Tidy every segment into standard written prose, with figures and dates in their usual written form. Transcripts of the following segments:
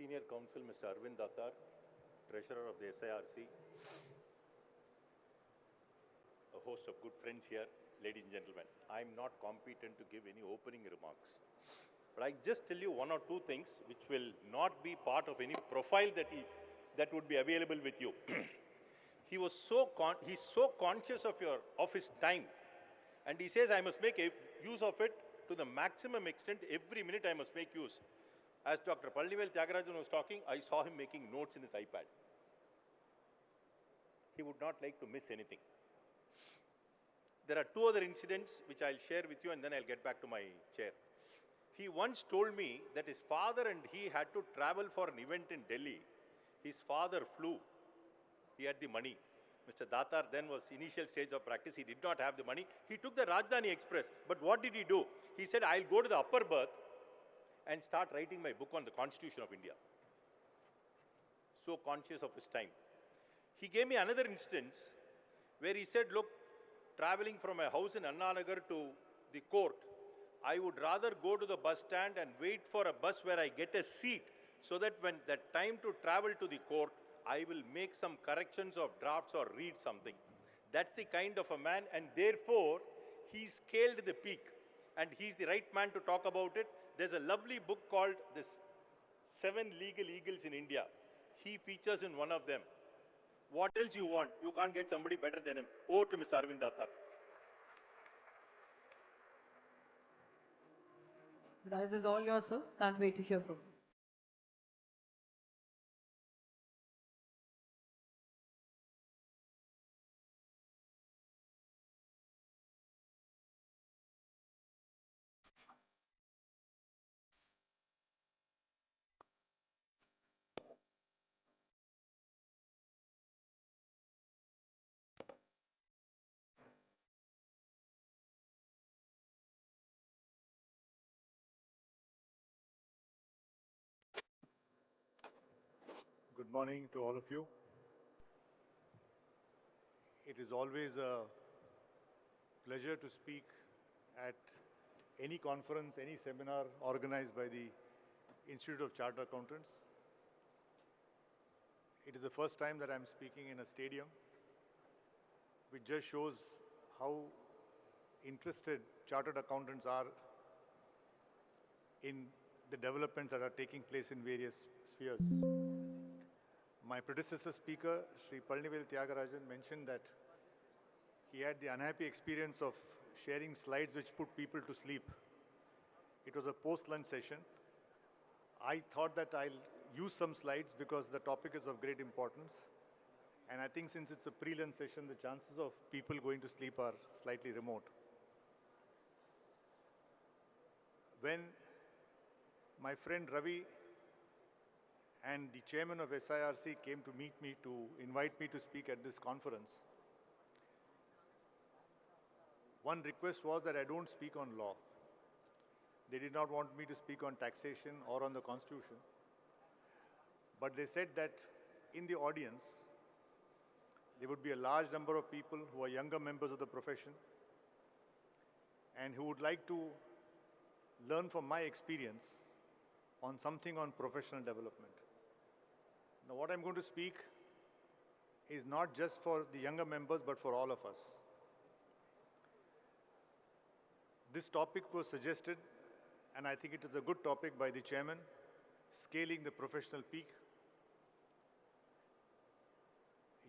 Senior Counsel Mr. Arvind, Treasurer of the SIRC, a host of good friends here, ladies and gentlemen. I am not competent to give any opening remarks, but I just tell you one or two things which will not be part of any profile that would be available with you. He's so conscious of his time, and he says I must make use of it to the maximum extent. Every minute I must make use. As Dr. Palnivel Tyagarajan was talking, I saw him making notes in his iPad. He would not like to miss anything. There are two other incidents which I'll share with you, and then I'll get back to my chair. He once told me that his father and he had to travel for an event in Delhi. His father flew. He had the money. Mr. Datar then was initial stage of practice. He did not have the money. He took the Rajdhani Express. But what did he do? He said, I'll go to the upper berth and start writing my book on the Constitution of India. So conscious of his time. He gave me another instance where he said, look, traveling from my house in Anna Nagar to the court, I would rather go to the bus stand and wait for a bus where I get a seat, so that when the time to travel to the court, I will make some corrections of drafts or read something. That's the kind of a man, and therefore he scaled the peak, and he's the right man to talk about it. There's a lovely book called The 7 Legal Eagles in India. He features in one of them. What else you want? You can't get somebody better than him. Over to Mr. Arvind Datar. The rise is all yours, sir. Can't wait to hear from you. Good morning to all of you. It is always a pleasure to speak at any conference, any seminar organized by the Institute of Chartered Accountants. It is the first time that I'm speaking in a stadium, which just shows how interested chartered accountants are in the developments that are taking place in various spheres. My predecessor speaker, Sri Palnivel Tyagarajan, mentioned that he had the unhappy experience of sharing slides which put people to sleep. It was a post-lunch session. I thought that I'll use some slides because the topic is of great importance. And I think since it's a pre-lunch session, the chances of people going to sleep are slightly remote. When my friend Ravi and the chairman of SIRC came to meet me to invite me to speak at this conference, one request was that I don't speak on law. They did not want me to speak on taxation or on the Constitution. But they said that in the audience, there would be a large number of people who are younger members of the profession and who would like to learn from my experience on something on professional development. Now, what I'm going to speak is not just for the younger members, but for all of us. This topic was suggested, and I think it is a good topic, by the chairman, scaling the professional peak.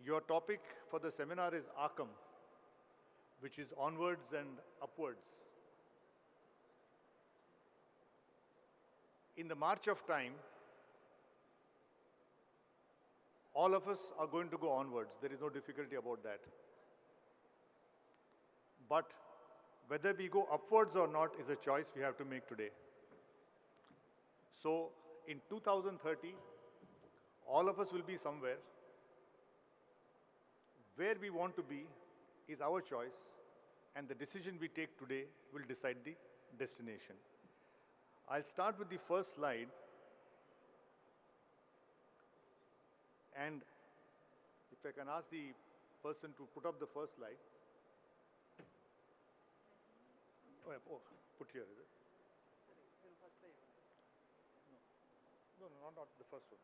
Your topic for the seminar is ARCM, which is onwards and upwards. In the march of time, all of us are going to go onwards. There is no difficulty about that. But whether we go upwards or not is a choice we have to make today. So in 2030, all of us will be somewhere. Where we want to be is our choice, and the decision we take today will decide the destination. I'll start with the first slide. And if I can ask the person to put up the first slide. Oh, put here, is it? It's in first slide. No, not the first one.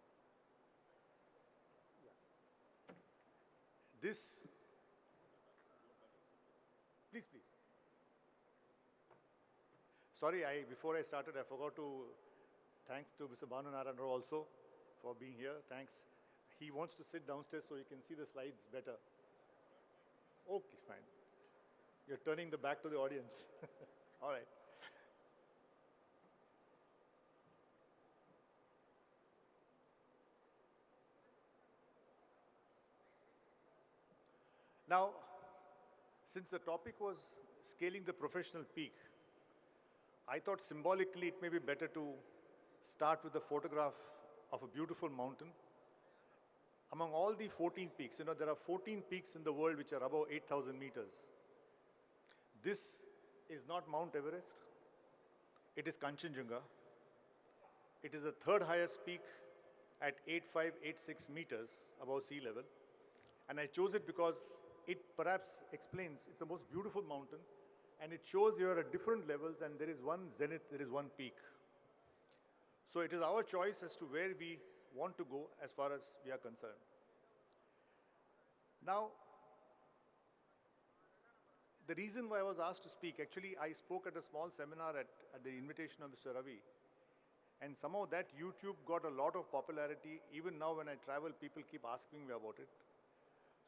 Yeah. This, please. Sorry, before I started, I forgot to thanks to Mr. Banu Narayan also for being here. Thanks. He wants to sit downstairs so he can see the slides better. Okay, fine. You're turning the back to the audience. All right. Now, since the topic was scaling the professional peak, I thought symbolically it may be better to start with a photograph of a beautiful mountain. Among all the 14 peaks, there are 14 peaks in the world which are above 8,000 meters. This is not Mount Everest. It is Kanchenjunga. It is the third highest peak at 8,586 meters above sea level. And I chose it because it perhaps explains, it's the most beautiful mountain, and it shows you are at different levels, and there is one zenith, there is one peak. So it is our choice as to where we want to go as far as we are concerned. Now, the reason why I was asked to speak, actually I spoke at a small seminar at the invitation of Mr. Ravi, and somehow that YouTube got a lot of popularity. Even now when I travel, people keep asking me about it.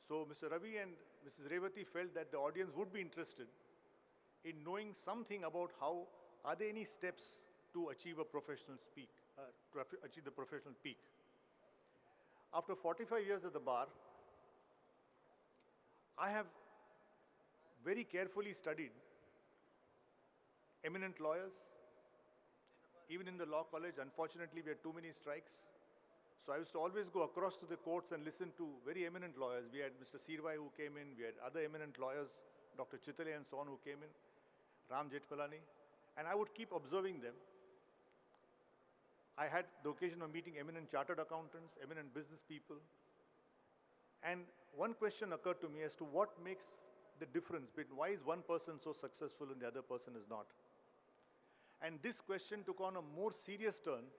So Mr. Ravi and Mrs. Revati felt that the audience would be interested in knowing something about how, are there any steps to achieve a professional peak, achieve the professional peak. After 45 years at the bar, I have very carefully studied eminent lawyers. Even in the law college, unfortunately, we had too many strikes. So I used to always go across to the courts and listen to very eminent lawyers. We had Mr. Sirvai who came in, we had other eminent lawyers, Dr. Chitale and so on who came in, Ram Jetpalani, and I would keep observing them. I had the occasion of meeting eminent chartered accountants, eminent business people, and one question occurred to me as to what makes the difference between why is one person so successful and the other person is not. And this question took on a more serious turn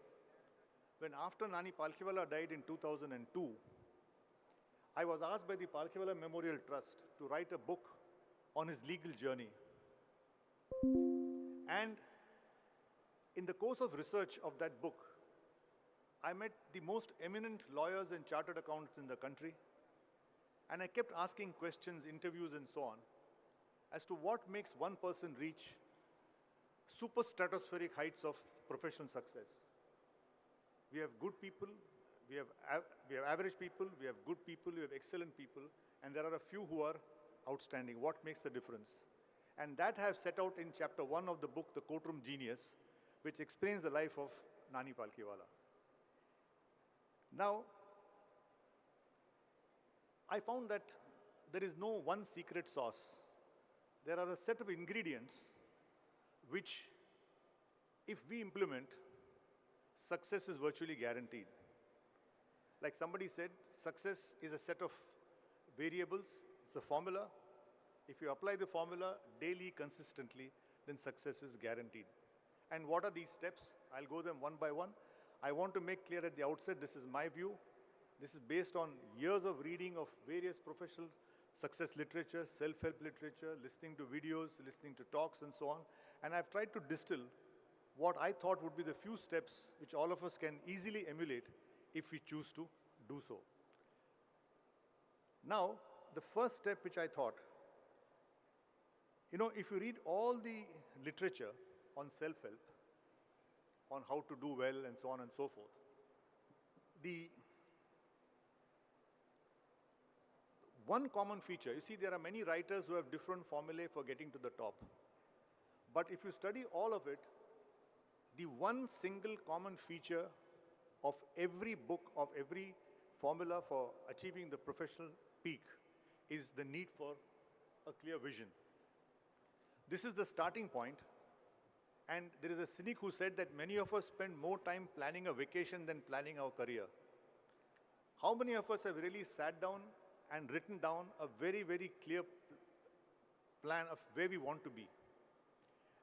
when after Nani Palkhiwala died in 2002, I was asked by the Palkhiwala Memorial Trust to write a book on his legal journey. And in the course of research of that book, I met the most eminent lawyers and chartered accountants in the country, and I kept asking questions, interviews and so on, as to what makes one person reach super stratospheric heights of professional success. We have good people, we have average people, we have good people, we have excellent people, and there are a few who are outstanding. What makes the difference? And that I have set out in chapter 1 of the book, The Courtroom Genius, which explains the life of Nani Palkhiwala. Now, I found that there is no one secret sauce. There are a set of ingredients which, if we implement, success is virtually guaranteed. Like somebody said, success is a set of variables, it's a formula. If you apply the formula daily, consistently, then success is guaranteed. And what are these steps? I'll go them one by one. I want to make clear at the outset, this is my view. This is based on years of reading of various professional success literature, self-help literature, listening to videos, listening to talks and so on. And I've tried to distill what I thought would be the few steps which all of us can easily emulate if we choose to do so. Now, the first step which I thought, if you read all the literature on self-help, on how to do well and so on and so forth, the one common feature, you see there are many writers who have different formulae for getting to the top. But if you study all of it, the one single common feature of every book, of every formula for achieving the professional peak is the need for a clear vision. This is the starting point, and there is a cynic who said that many of us spend more time planning a vacation than planning our career. How many of us have really sat down and written down a very, very clear plan of where we want to be?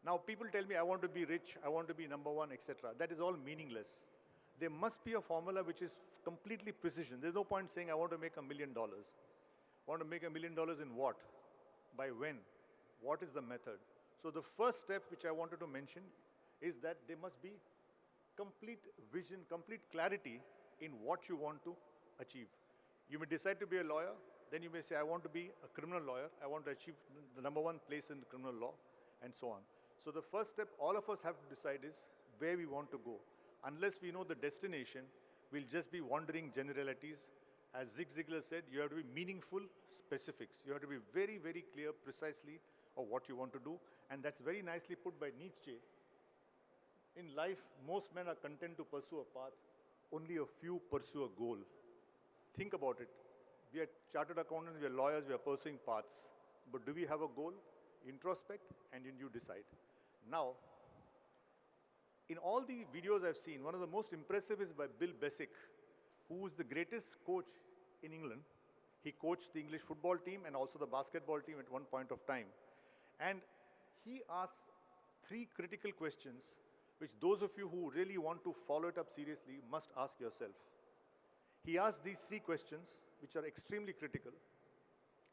Now, people tell me, I want to be rich, I want to be number one, etc. That is all meaningless. there must be a formula which is completely precision. There's no point saying, I want to make $1 million. Want to make $1 million in what? By when? What is the method? So the first step which I wanted to mention is that there must be complete vision, complete clarity in what you want to achieve. You may decide to be a lawyer, then you may say, I want to be a criminal lawyer, I want to achieve the #1 place in criminal law, and so on. So the first step all of us have to decide is where we want to go. Unless we know the destination, we'll just be wandering generalities. As Zig Ziglar said, you have to be meaningful specifics. You have to be very, very clear precisely of what you want to do. And that's very nicely put by Nietzsche. In life, most men are content to pursue a path. Only a few pursue a goal. Think about it. We are chartered accountants, we are lawyers, we are pursuing paths. But do we have a goal? Introspect, and then you decide. Now, in all the videos I've seen, one of the most impressive is by Bill Beswick, who is the greatest coach in England. He coached the English football team and also the basketball team at one point of time. And he asks 3 critical questions which those of you who really want to follow it up seriously must ask yourself. He asked these 3 questions which are extremely critical.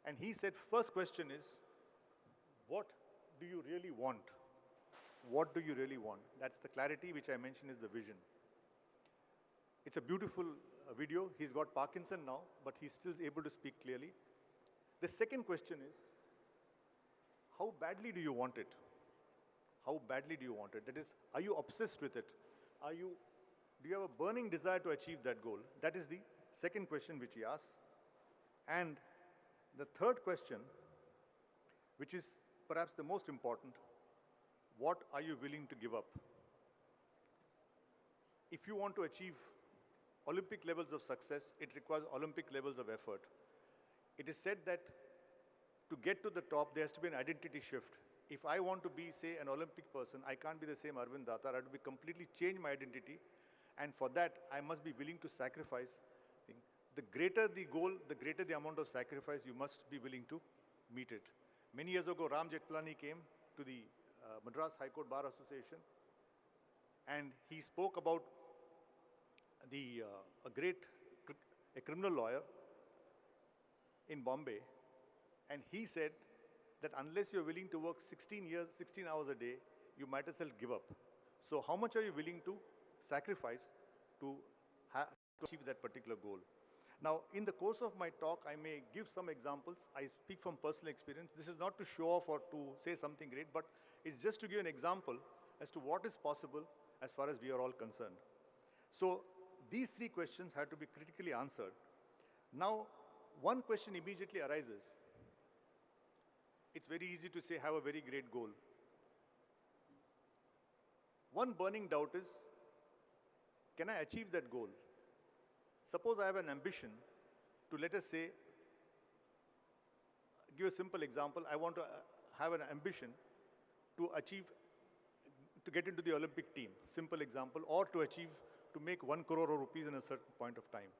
And he said, first question is, what do you really want? What do you really want? That's the clarity which I mentioned is the vision. It's a beautiful video. He's got Parkinson now, but he's still able to speak clearly. The second question is, how badly do you want it? How badly do you want it? That is, are you obsessed with it? Do you have a burning desire to achieve that goal? That is the second question which he asks. And the third question, which is perhaps the most important, what are you willing to give up? If you want to achieve Olympic levels of success, it requires Olympic levels of effort. It is said that to get to the top, there has to be an identity shift. If I want to be, say, an Olympic person, I can't be the same Arvind Datar. I have to be completely change my identity. And for that, I must be willing to sacrifice. The greater the goal, the greater the amount of sacrifice you must be willing to meet it. Many years ago, Ram Jetpalani came to the Madras High Court Bar Association, and he spoke about a criminal lawyer in Bombay, and he said that unless you're willing to work 16 hours a day, you might as well give up. So how much are you willing to sacrifice to achieve that particular goal? Now, in the course of my talk, I may give some examples. I speak from personal experience. This is not to show off or to say something great, but it's just to give an example as to what is possible as far as we are all concerned. So these 3 questions have to be critically answered. Now, one question immediately arises. It's very easy to say, have a very great goal. One burning doubt is, can I achieve that goal? Suppose I have an ambition to, let us say, give a simple example. I want to have an ambition to get into the Olympic team, simple example, or to make 1 crore rupees in a certain point of time.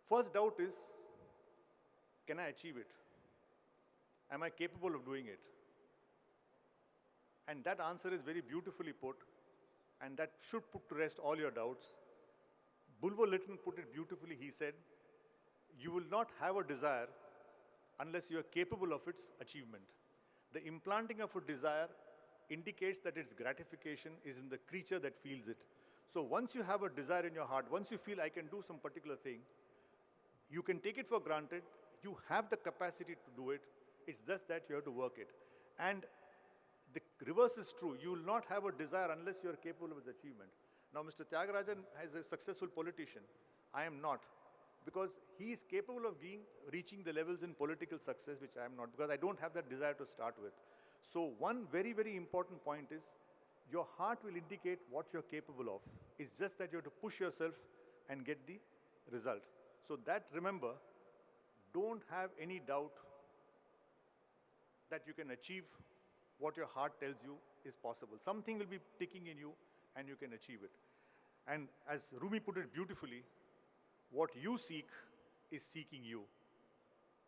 First doubt is, can I achieve it? Am I capable of doing it? And that answer is very beautifully put, and that should put to rest all your doubts. Bulwer Lytton put it beautifully. He said, you will not have a desire unless you are capable of its achievement. The implanting of a desire indicates that its gratification is in the creature that feels it. So once you have a desire in your heart, once you feel I can do some particular thing, you can take it for granted. You have the capacity to do it. It's just that you have to work it. And the reverse is true. You will not have a desire unless you are capable of its achievement. Now, Mr. Tyagarajan is a successful politician. I am not. Because he is capable of reaching the levels in political success, which I am not, because I don't have that desire to start with. So one very, very important point is, your heart will indicate what you're capable of. It's just that you have to push yourself and get the result. So that, remember, don't have any doubt that you can achieve what your heart tells you is possible. Something will be ticking in you and you can achieve it. And as Rumi put it beautifully, what you seek is seeking you.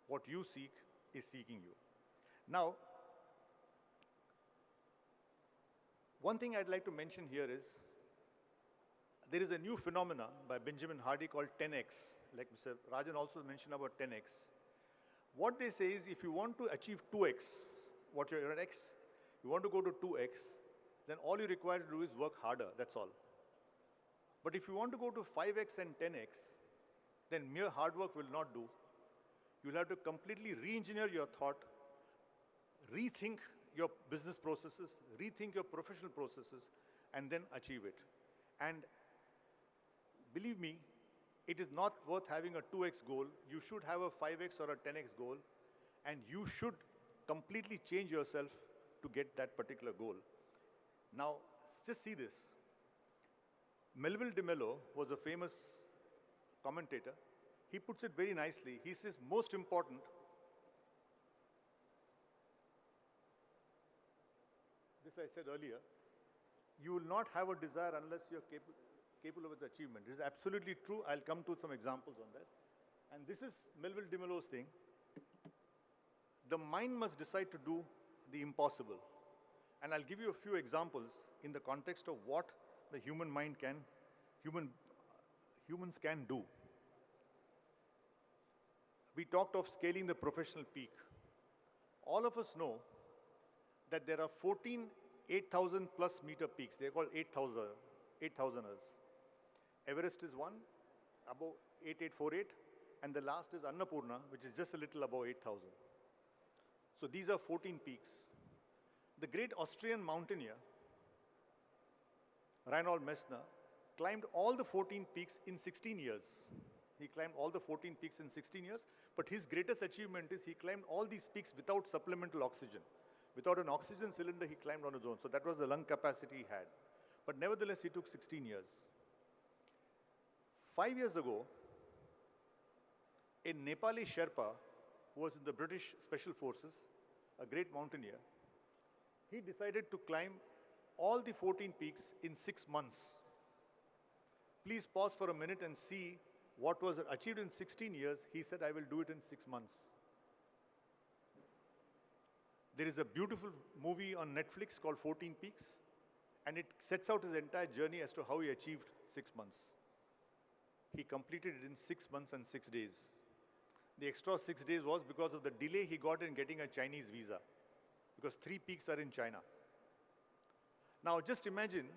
What you seek is seeking you. Now, One thing I'd like to mention here is, there is a new phenomena by Benjamin Hardy called 10x, like Mr. Rajan also mentioned about 10x. What they say is, if you want to achieve 2x, what you're at x, you want to go to 2x, then all you require to do is work harder, that's all. But if you want to go to 5x and 10x, then mere hard work will not do. You'll have to completely re-engineer your thought, rethink your business processes, rethink your professional processes, and then achieve it. And believe me, it is not worth having a 2x goal. You should have a 5x or a 10x goal, and you should completely change yourself to get that particular goal. Now, just see this. Melville DeMello was a famous commentator. He puts it very nicely. He says, most important, this I said earlier, you will not have a desire unless you're capable of its achievement. This is absolutely true. I'll come to some examples on that. And this is Melville DeMello's thing. The mind must decide to do the impossible. And I'll give you a few examples in the context of what the human mind can, humans can do. We talked of scaling the professional peak. All of us know that there are 14 8,000 plus meter peaks. They're called 8,000ers. Everest is one, above 8848, and the last is Annapurna, which is just a little above 8,000. So these are 14 peaks. The great Austrian mountaineer, Reinhold Messner, climbed all the 14 peaks in 16 years. He climbed all the 14 peaks in 16 years, but his greatest achievement is he climbed all these peaks without supplemental oxygen. Without an oxygen cylinder, he climbed on his own. So that was the lung capacity he had. But nevertheless, he took 16 years. 5 years ago, a Nepali Sherpa, who was in the British Special Forces, a great mountaineer, he decided to climb all the 14 peaks in 6 months. Please pause for a minute and see what was achieved in 16 years. He said, I will do it in 6 months. There is a beautiful movie on Netflix called 14 Peaks, and it sets out his entire journey as to how he achieved 6 months. He completed it in 6 months and 6 days. The extra 6 days was because of the delay he got in getting a Chinese visa, because 3 peaks are in China. Now just imagine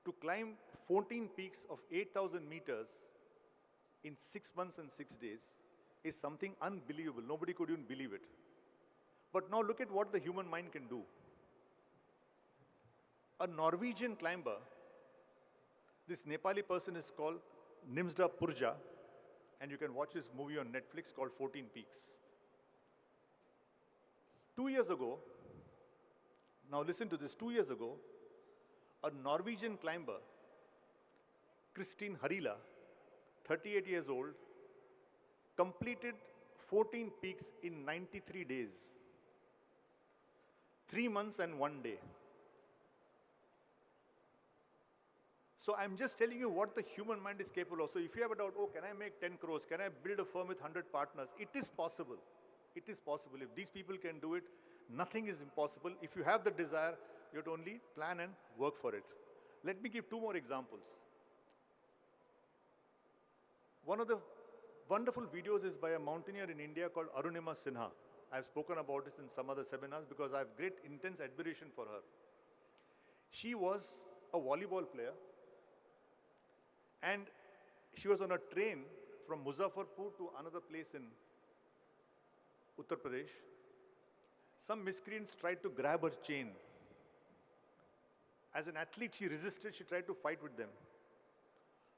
to climb 14 peaks of 8,000 meters in 6 months and 6 days is something unbelievable. Nobody could even believe it. But now look at what the human mind can do. A Norwegian climber, this Nepali person is called Nimsda Purja, and you can watch his movie on Netflix called 14 Peaks. 2 years ago, now listen to this, 2 years ago, a Norwegian climber, Christine Harila, 38 years old, completed 14 peaks in 93 days. 3 months and 1 day. So I'm just telling you what the human mind is capable of. So if you have a doubt, oh, can I make 10 crores? Can I build a firm with 100 partners? It is possible. It is possible. If these people can do it, nothing is impossible. If you have the desire, you have to only plan and work for it. Let me give 2 more examples. One of the wonderful videos is by a mountaineer in India called Arunima Sinha. I've spoken about this in some other seminars because I have great intense admiration for her. She was a volleyball player, and she was on a train from Muzaffarpur to another place in Uttar Pradesh. Some miscreants tried to grab her chain. As an athlete, she resisted. She tried to fight with them.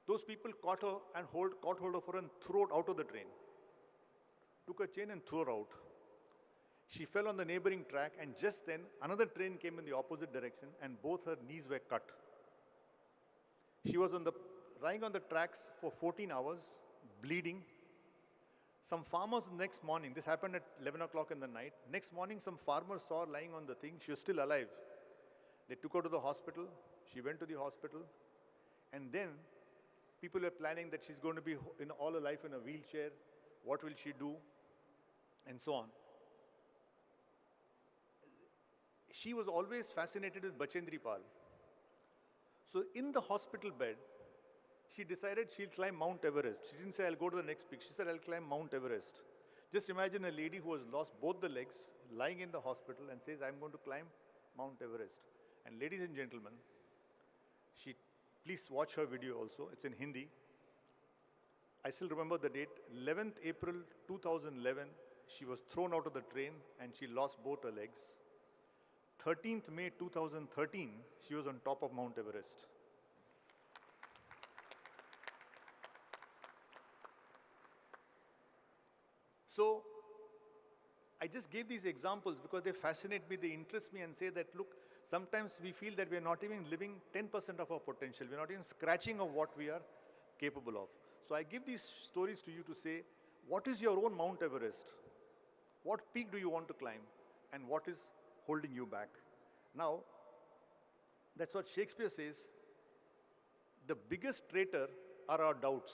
Those people caught her and caught hold of her and threw her out of the train. Took her chain and threw her out. She fell on the neighboring track, and just then another train came in the opposite direction and both her knees were cut. She was lying on the tracks for 14 hours, bleeding. Some farmers next morning, this happened at 11 o'clock in the night, next morning some farmers saw her lying on the thing. She was still alive. They took her to the hospital. She went to the hospital, and then people were planning that she's going to be in all her life in a wheelchair. What will she do? And so on. She was always fascinated with Bachendri Pal. So in the hospital bed, she decided she'll climb Mount Everest. She didn't say, I'll go to the next peak. She said, I'll climb Mount Everest. Just imagine a lady who has lost both the legs, lying in the hospital and says, I'm going to climb Mount Everest. And ladies and gentlemen, please watch her video also. It's in Hindi. I still remember the date, 11th April 2011, she was thrown out of the train and she lost both her legs. 13th May 2013, she was on top of Mount Everest. So, I just gave these examples because they fascinate me, they interest me and say that, look, sometimes we feel that we are not even living 10% of our potential. We are not even scratching of what we are capable of. So I give these stories to you to say, what is your own Mount Everest? What peak do you want to climb? And what is holding you back? Now, that's what Shakespeare says, the biggest traitor are our doubts.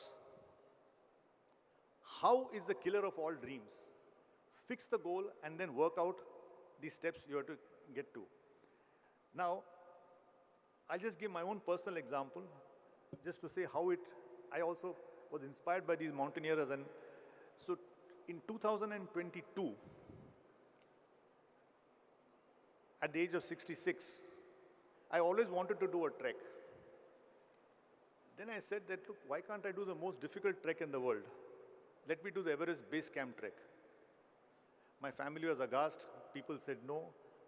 How is the killer of all dreams? Fix the goal and then work out the steps you have to get to. Now, I'll just give my own personal example, just to say how I also was inspired by these mountaineers. And so in 2022, at the age of 66, I always wanted to do a trek. Then I said that, look, why can't I do the most difficult trek in the world? Let me do the Everest Base Camp trek. My family was aghast. People said no.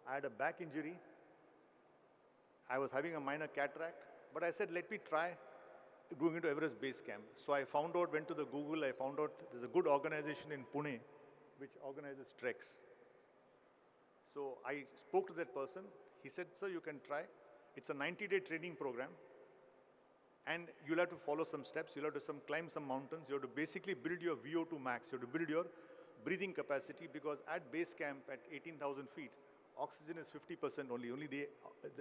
I had a back injury. I was having a minor cataract. But I said, let me try going into Everest Base Camp. So I found out, went to the Google, I found out there's a good organization in Pune which organizes treks. So I spoke to that person. He said, sir, you can try. It's a 90-day training program. And you'll have to follow some steps. You'll have to climb some mountains. You have to basically build your VO2 max. You have to build your breathing capacity, because at base camp at 18,000 feet, oxygen is 50% only. Only the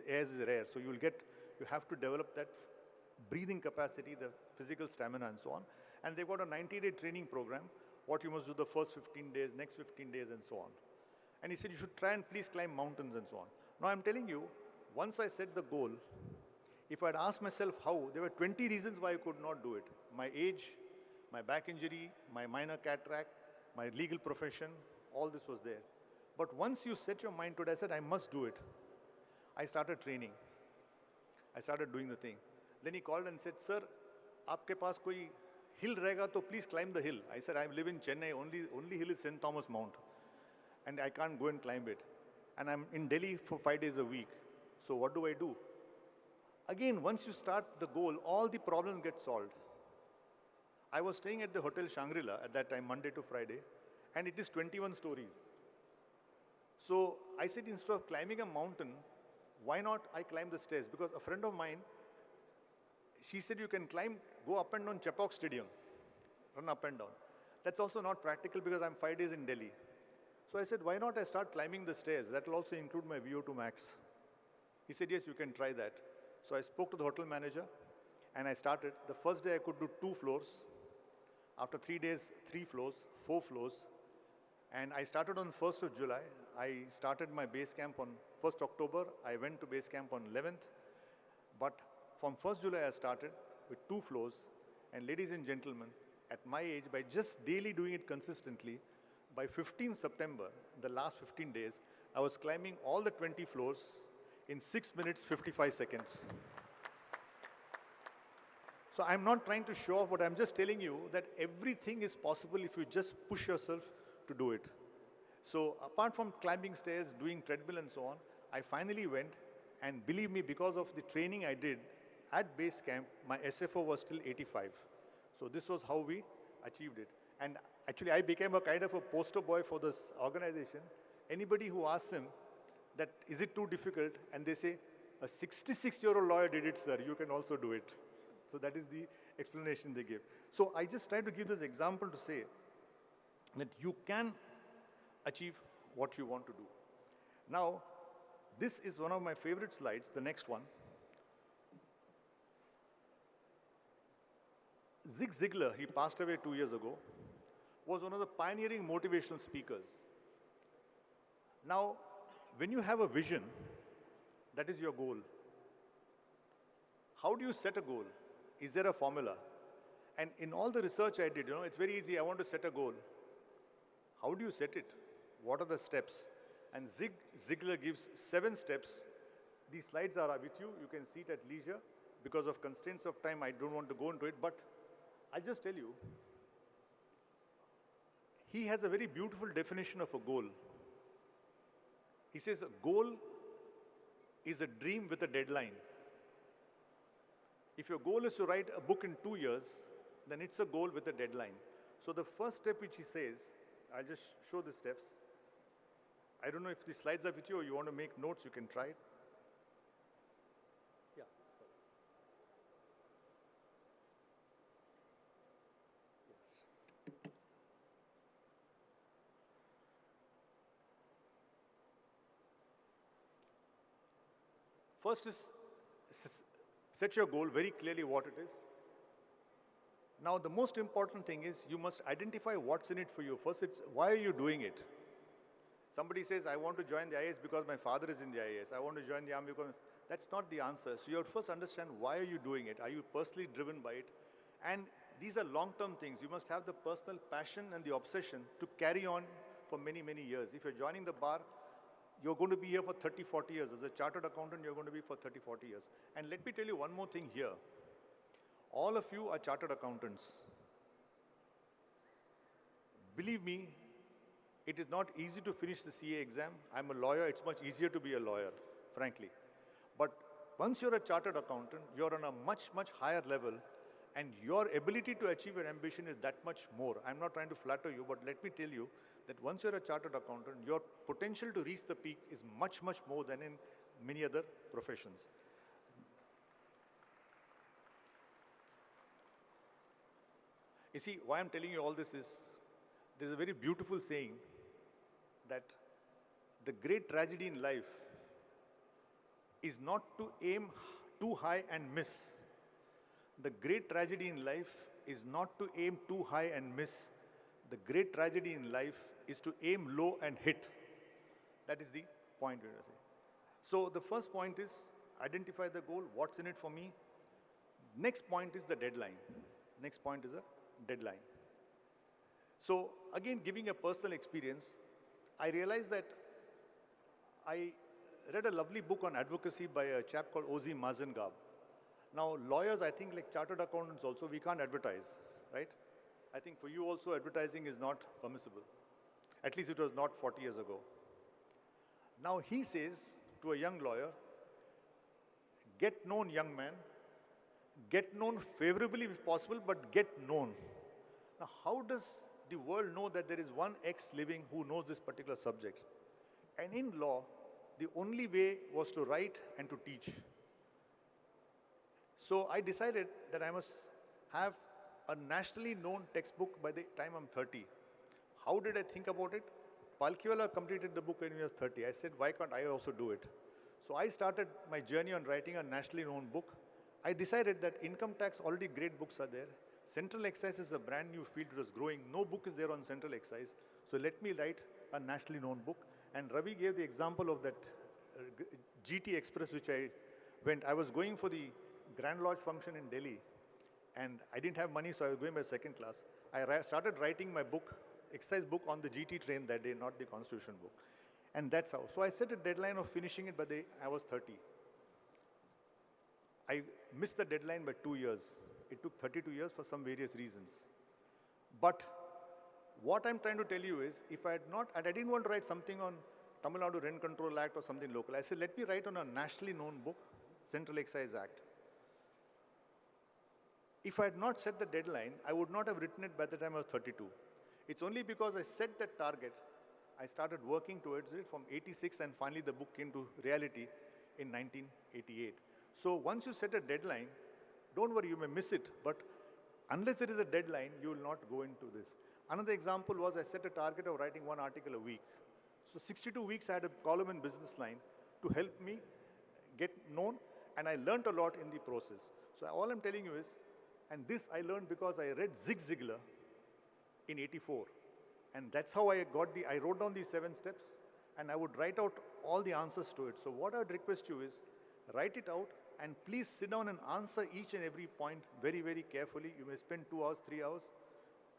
air is rare. So you have to develop that breathing capacity, the physical stamina and so on. And they've got a 90-day training program, what you must do the first 15 days, next 15 days and so on. And he said, you should try and please climb mountains and so on. Now I'm telling you, once I set the goal, if I'd asked myself how, there were 20 reasons why I could not do it. My age, my back injury, my minor cataract, my legal profession, all this was there. But once you set your mind to it, I said, I must do it. I started training. I started doing the thing. Then he called and said, sir, aapke paas koi hill rahega to please climb the hill. I said, I live in Chennai, only hill is St. Thomas Mount. And I can't go and climb it. And I'm in Delhi for 5 days a week. So what do I do? Again, once you start the goal, all the problems get solved. I was staying at the Hotel Shangri-La at that time, Monday to Friday, and it is 21 stories. So I said, instead of climbing a mountain, why not I climb the stairs? Because a friend of mine, she said, you can climb, go up and down Chepauk Stadium, run up and down. That's also not practical because I'm 5 days in Delhi. So I said, why not I start climbing the stairs? That will also include my VO2 max. He said, yes, you can try that. So I spoke to the hotel manager and I started. The first day I could do 2 floors. After 3 days, 3 floors, 4 floors. And I started on 1st of July. I started my base camp on 1st October. I went to base camp on 11th. But from 1st July I started with 2 floors. And ladies and gentlemen, at my age, by just daily doing it consistently, by 15th September, the last 15 days, I was climbing all the 20 floors in 6 minutes, 55 seconds. So I'm not trying to show off, but I'm just telling you that everything is possible if you just push yourself to do it. So apart from climbing stairs, doing treadmill and so on, I finally went, and believe me, because of the training I did at base camp, my SFO was still 85. So this was how we achieved it. And actually I became a kind of a poster boy for this organization. Anybody who asks him that, is it too difficult? And they say, a 66-year-old lawyer did it, sir, you can also do it. So that is the explanation they give. So I just try to give this example to say that you can achieve what you want to do. Now, this is one of my favorite slides, the next one. Zig Ziglar, he passed away 2 years ago, was one of the pioneering motivational speakers. Now, when you have a vision, that is your goal. how do you set a goal? Is there a formula? And in all the research I did, it's very easy. I want to set a goal. How do you set it? What are the steps? And Ziglar gives 7 steps. These slides are with you. You can see it at leisure. Because of constraints of time, I don't want to go into it, but I'll just tell you, he has a very beautiful definition of a goal. He says a goal is a dream with a deadline. If your goal is to write a book in 2 years, then it's a goal with a deadline. So the first step which he says, I'll just show the steps. I don't know if the slides are with you or you want to make notes, you can try it. Yeah. Yes. First is set your goal very clearly what it is. Now the most important thing is you must identify what's in it for you. First, it's why are you doing it? Somebody says, I want to join the IAS because my father is in the IAS. I want to join the army because... That's not the answer. So you have to first understand why are you doing it? Are you personally driven by it? And these are long-term things. You must have the personal passion and the obsession to carry on for many, many years. If you're joining the bar, you're going to be here for 30, 40 years. As a chartered accountant, you're going to be for 30, 40 years. And let me tell you one more thing here. All of you are chartered accountants. Believe me, it is not easy to finish the CA exam. I'm a lawyer. It's much easier to be a lawyer, frankly. But once you're a chartered accountant, you're on a much, much higher level, and your ability to achieve your ambition is that much more. I'm not trying to flatter you, but let me tell you that once you're a chartered accountant, your potential to reach the peak is much, much more than in many other professions. You see, why I'm telling you all this is, there's a very beautiful saying that the great tragedy in life is not to aim too high and miss. The great tragedy in life is not to aim too high and miss. The great tragedy in life is to aim low and hit. That is the point we're going to say. So the first point is identify the goal, what's in it for me. Next point is the deadline. Next point is a deadline. So again, giving a personal experience, I realized that I read a lovely book on advocacy by a chap called Ozi Mazengab. Now, lawyers, I think, like chartered accountants also, we can't advertise, right? I think for you also, advertising is not permissible. At least it was not 40 years ago. Now, he says to a young lawyer, get known, young man. Get known favorably if possible, but get known. Now, how does the world know that there is one ex living who knows this particular subject? And in law, the only way was to write and to teach. So I decided that I must have a nationally known textbook by the time I'm 30. How did I think about it? Palkiwala completed the book when he was 30. I said, why can't I also do it? So I started my journey on writing a nationally known book. I decided that income tax, already great books are there. Central excise is a brand new field, it was growing. No book is there on central excise. So let me write a nationally known book. And Ravi gave the example of that GT Express which I went. I was going for the Grand Lodge function in Delhi and I didn't have money, so I was going by second class. I started writing my book, exercise book, on the GT train that day, not the Constitution book. And that's how. So I set a deadline of finishing it by the I was 30. I missed the deadline by 2 years. It took 32 years for some various reasons. But what I'm trying to tell you is, if I had not, and I didn't want to write something on Tamil Nadu Rent Control Act or something local. I said, let me write on a nationally known book, Central Excise Act. If I had not set the deadline, I would not have written it by the time I was 32. It's only because I set that target, I started working towards it from 86, and finally the book came to reality in 1988. So once you set a deadline, don't worry, you may miss it, but unless there is a deadline, you will not go into this. Another example was I set a target of writing 1 article a week. So 62 weeks I had a column in Business Line to help me get known, and I learnt a lot in the process. So all I'm telling you is, and this I learned because I read Ziglar in 84. And that's how I wrote down these 7 steps, and I would write out all the answers to it. So what I would request you is, write it out, and please sit down and answer each and every point very, very carefully. You may spend 2 hours, 3 hours,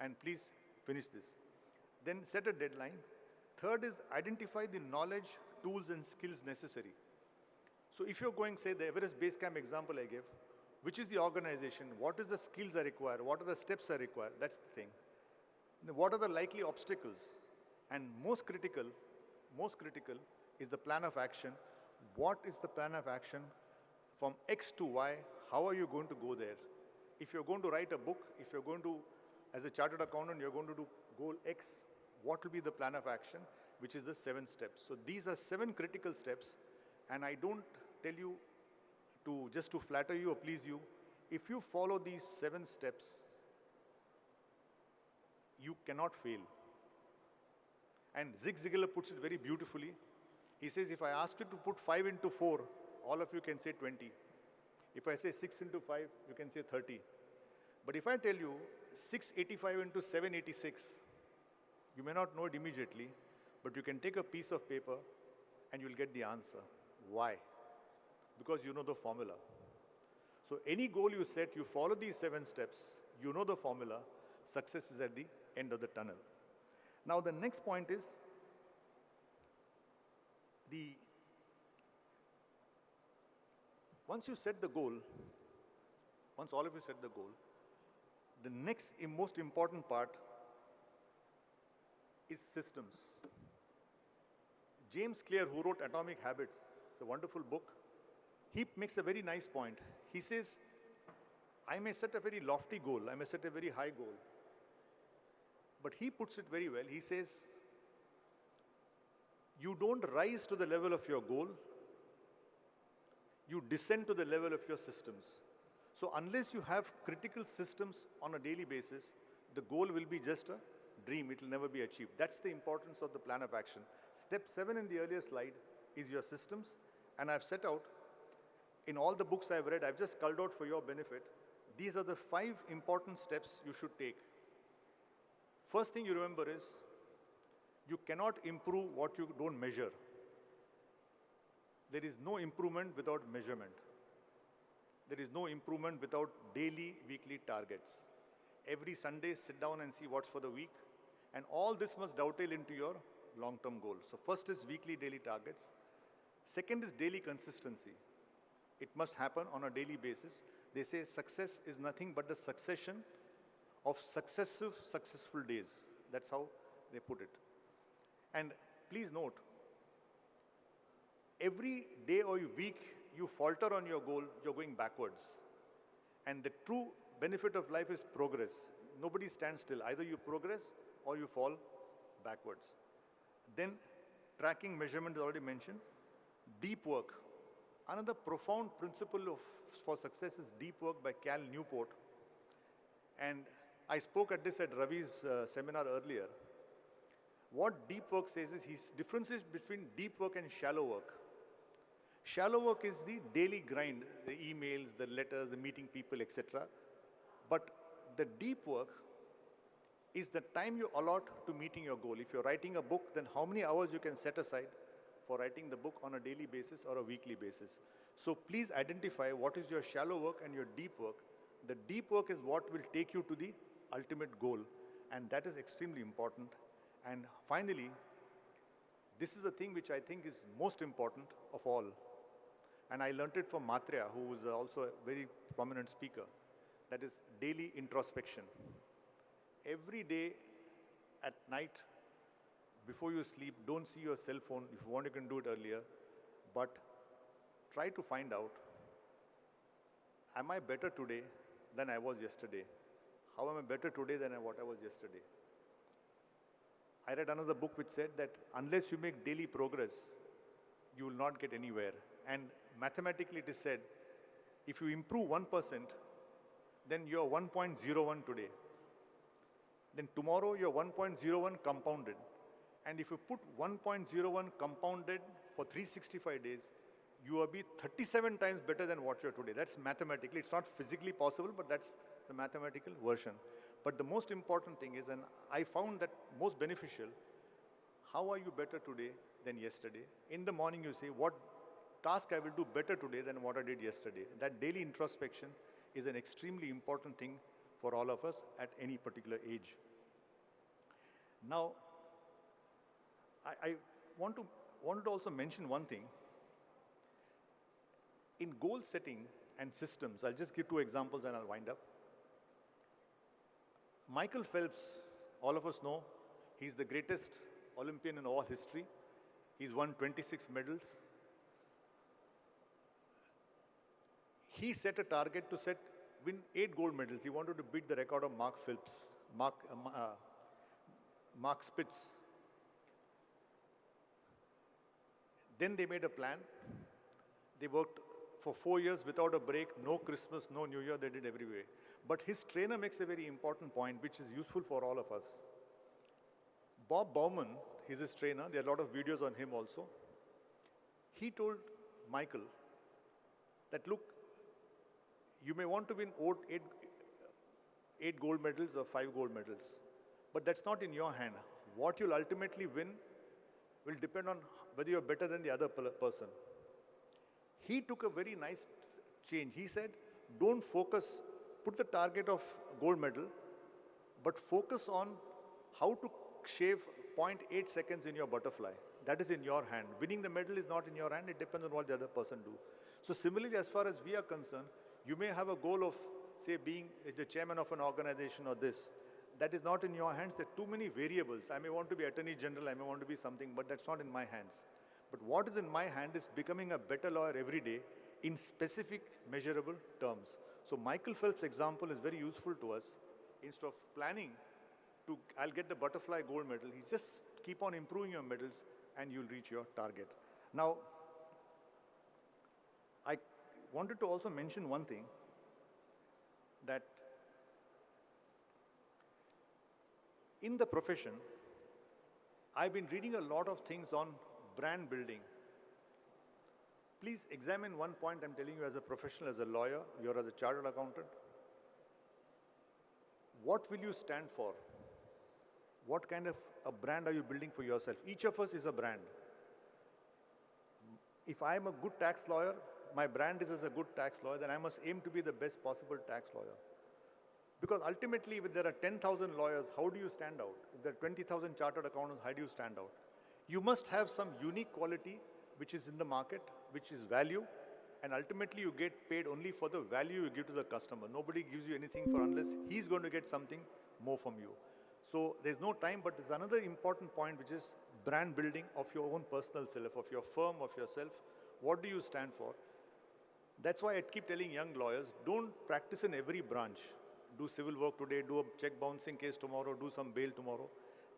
and please finish this. Then set a deadline. Third is identify the knowledge, tools, and skills necessary. So if you're going, say, the Everest Base Camp example I gave, which is the organization, what is the skills I require, what are the steps I require, that's the thing. What are the likely obstacles? And most critical is the plan of action. What is the plan of action from X to Y? How are you going to go there? If you're going to write a book, if you're going to, as a chartered accountant, you're going to do goal X, what will be the plan of action, which is the 7 steps. So these are 7 critical steps, and I don't tell you to just to flatter you or please you. If you follow these 7 steps, you cannot fail. And Zig Ziglar puts it very beautifully. He says, if I ask you to put 5 into 4, all of you can say 20. If I say 6 into 5, you can say 30. But if I tell you 685 into 786, you may not know it immediately, but you can take a piece of paper and you'll get the answer. Why? Because you know the formula. So any goal you set, you follow these 7 steps, you know the formula, success is at the end of the tunnel. Now the next point is once you set the goal, once all of you set the goal, the next most important part is systems. James Clear, who wrote Atomic Habits, it's a wonderful book, he makes a very nice point. He says, I may set a very lofty goal, I may set a very high goal, but he puts it very well. He says, you don't rise to the level of your goal, you descend to the level of your systems. So unless you have critical systems on a daily basis, the goal will be just a dream, it will never be achieved. That's the importance of the plan of action. Step 7 in the earlier slide is your systems, and I've set out, in all the books I've read, I've just culled out for your benefit, these are the 5 important steps you should take. First thing you remember is, you cannot improve what you don't measure. There is no improvement without measurement. There is no improvement without daily, weekly targets. Every Sunday, sit down and see what's for the week. And all this must dovetail into your long-term goal. So first is weekly, daily targets. Second is daily consistency. It must happen on a daily basis. They say success is nothing but the succession of successive successful days. That's how they put it. And please note, every day or week you falter on your goal, you're going backwards. And the true benefit of life is progress. Nobody stands still. Either you progress or you fall backwards. Then tracking, measurement is already mentioned. Deep work. Another profound principle for success is deep work by Cal Newport. And I spoke at this at Ravi's seminar earlier. What deep work says is he differences between deep work and shallow work. Shallow work is the daily grind, the emails, the letters, the meeting people, etc. But the deep work is the time you allot to meeting your goal. If you're writing a book, then how many hours you can set aside for writing the book on a daily basis or a weekly basis. So please identify what is your shallow work and your deep work. The deep work is what will take you to the ultimate goal, and that is extremely important. And finally, this is the thing which I think is most important of all. And I learnt it from Muthiah, who is also a very prominent speaker. That is daily introspection. Every day at night, before you sleep, don't see your cell phone. If you want, you can do it earlier. But try to find out, am I better today than I was yesterday? How am I better today than what I was yesterday? I read another book which said that unless you make daily progress, you will not get anywhere. And mathematically it is said, if you improve 1%, then you are 1.01 today. Then tomorrow you are 1.01 compounded. And if you put 1.01 compounded for 365 days, you will be 37 times better than what you are today. That's mathematically, it's not physically possible, but that's the mathematical version. But the most important thing is, and I found that most beneficial, how are you better today than yesterday? In the morning you say, what task I will do better today than what I did yesterday. That daily introspection is an extremely important thing for all of us at any particular age. Now, I wanted to also mention one thing. In goal setting and systems, I'll just give two examples and I'll wind up. Michael Phelps, all of us know, he's the greatest Olympian in all history. He's won 26 medals. He set a target to win 8 gold medals. He wanted to beat the record of Mark Spitz. Then they made a plan. They worked for 4 years without a break, no Christmas, no New Year, they did every way. But his trainer makes a very important point, which is useful for all of us. Bob Bowman, he's his trainer, there are a lot of videos on him also. He told Michael that, look, you may want to win 8 gold medals or 5 gold medals, but that's not in your hand. What you'll ultimately win will depend on whether you're better than the other person. He took a very nice change. He said, don't focus, put the target of gold medal, but focus on how to shave 0.8 seconds in your butterfly. That is in your hand. Winning the medal is not in your hand. It depends on what the other person do. So similarly, as far as we are concerned, you may have a goal of, say, being the chairman of an organization or this. That is not in your hands. There are too many variables. I may want to be Attorney General, I may want to be something, but that's not in my hands. But what is in my hand is becoming a better lawyer every day in specific, measurable terms. So Michael Phelps' example is very useful to us. Instead of planning to, I'll get the butterfly gold medal, he just keep on improving your medals and you'll reach your target. Now, I wanted to also mention one thing, that in the profession, I've been reading a lot of things on brand building. Please examine one point I'm telling you as a professional, as a lawyer, you're as a chartered accountant. What will you stand for? What kind of a brand are you building for yourself? Each of us is a brand. If I'm a good tax lawyer, my brand is as a good tax lawyer, then I must aim to be the best possible tax lawyer. Because ultimately, if there are 10,000 lawyers, how do you stand out? If there are 20,000 chartered accountants, how do you stand out? You must have some unique quality which is in the market, which is value, and ultimately you get paid only for the value you give to the customer. Nobody gives you anything for unless he's going to get something more from you. So there's no time, but there's another important point, which is brand building of your own personal self, of your firm, of yourself. What do you stand for? That's why I keep telling young lawyers, don't practice in every branch. Do civil work today, do a check bouncing case tomorrow, do some bail tomorrow.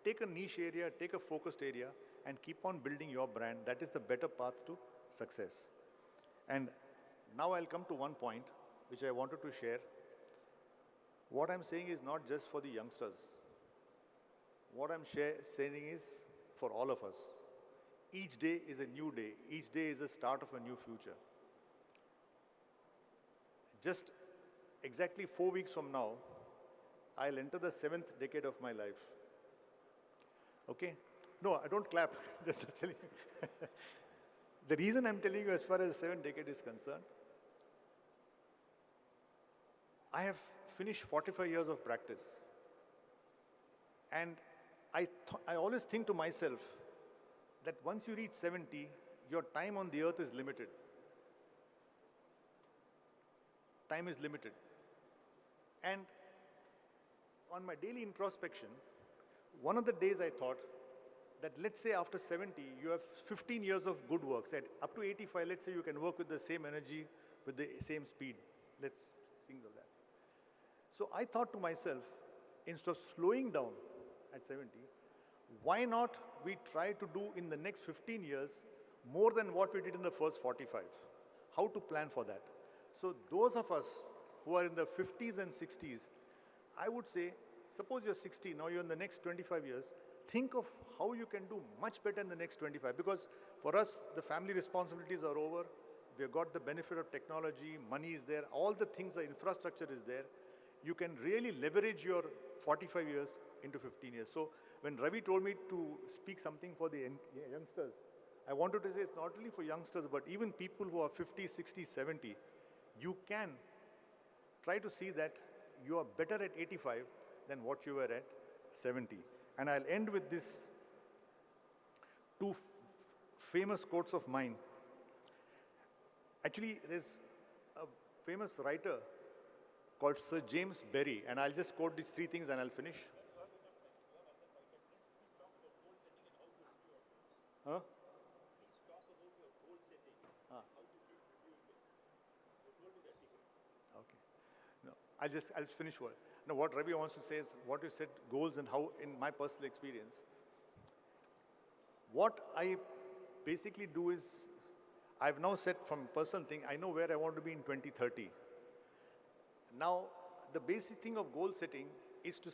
Take a niche area, take a focused area, and keep on building your brand. That is the better path to success. And now I'll come to one point which I wanted to share. What I'm saying is not just for the youngsters. What I'm saying is for all of us. Each day is a new day. Each day is the start of a new future. Just exactly 4 weeks from now, I'll enter the 7th decade of my life. Okay? No, I don't clap. Just telling you. The reason I'm telling you as far as the 7th decade is concerned, I have finished 45 years of practice. And I always think to myself that once you reach 70, your time on the earth is limited. Time is limited. And on my daily introspection, one of the days I thought that, let's say after 70, you have 15 years of good work. Said up to 85, let's say you can work with the same energy, with the same speed. Let's think of that. So I thought to myself, instead of slowing down at 70, why not we try to do in the next 15 years more than what we did in the first 45? How to plan for that? So those of us who are in the 50s and 60s, I would say, suppose you're 60, now you're in the next 25 years, think of how you can do much better in the next 25. Because for us, the family responsibilities are over. We've got the benefit of technology, money is there, all the things, the infrastructure is there. You can really leverage your 45 years into 15 years. So when Ravi told me to speak something for the youngsters, I wanted to say it's not only for youngsters, but even people who are 50, 60, 70, you can try to see that you are better at 85 than what you were at 70. And I'll end with this two famous quotes of mine. Actually, there's a famous writer called Sir James Berry, and I'll just quote these three things and I'll finish. Huh? Okay. No, I'll finish one. Now, what Ravi wants to say is what you said, goals and how, in my personal experience, what I basically do is, I've now set from personal thing, I know where I want to be in 2030. Now, the basic thing of goal setting is to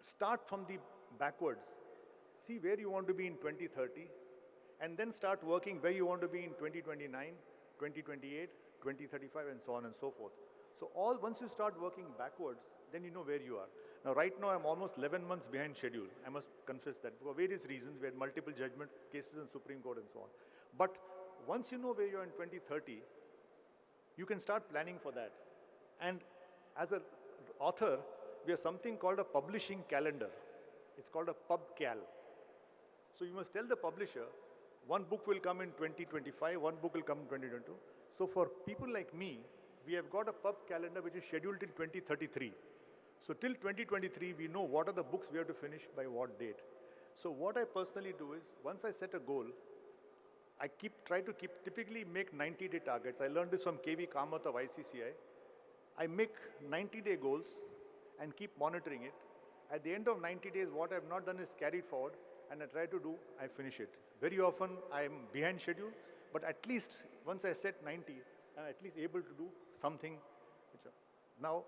start from the backwards. See where you want to be in 2030, and then start working where you want to be in 2029, 2028, 2035, and so on and so forth. So once you start working backwards, then you know where you are. Now, right now, I'm almost 11 months behind schedule. I must confess that for various reasons. We had multiple judgment cases in Supreme Court and so on. But once you know where you are in 2030, you can start planning for that. And as an author, we have something called a publishing calendar. It's called a pubcal. So you must tell the publisher, one book will come in 2025, one book will come in 2022. So for people like me, we have got a pub calendar which is scheduled till 2033. So till 2023, we know what are the books we have to finish by what date. So what I personally do is, once I set a goal, I try to typically make 90-day targets. I learned this from KV Kamath of ICCI. I make 90-day goals and keep monitoring it. At the end of 90 days, what I have not done is carried forward, and I try to do, I finish it. Very often, I am behind schedule, but at least once I set 90, I'm at least able to do something. Now,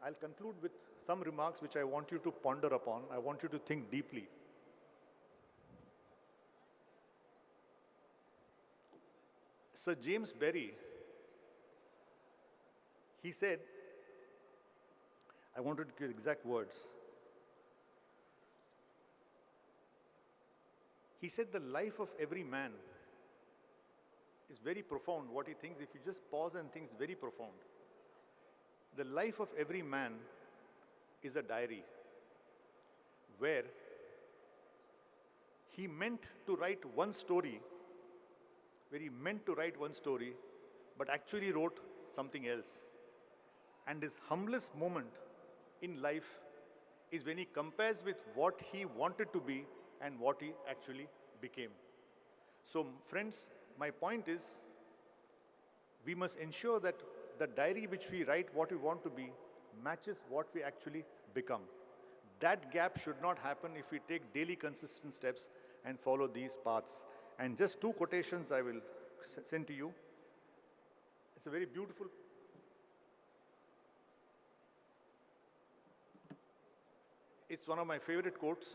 I'll conclude with some remarks which I want you to ponder upon. I want you to think deeply. Sir James Berry, he said, I wanted to give exact words. He said the life of every man is very profound. What he thinks, if you just pause and think, is very profound. The life of every man is a diary where he meant to write one story, but actually wrote something else. And his humblest moment in life is when he compares with what he wanted to be and what he actually became. So, friends, my point is, we must ensure that the diary which we write what we want to be matches what we actually become. That gap should not happen if we take daily consistent steps and follow these paths. And just two quotations I will send to you. It's a very beautiful. It's one of my favorite quotes.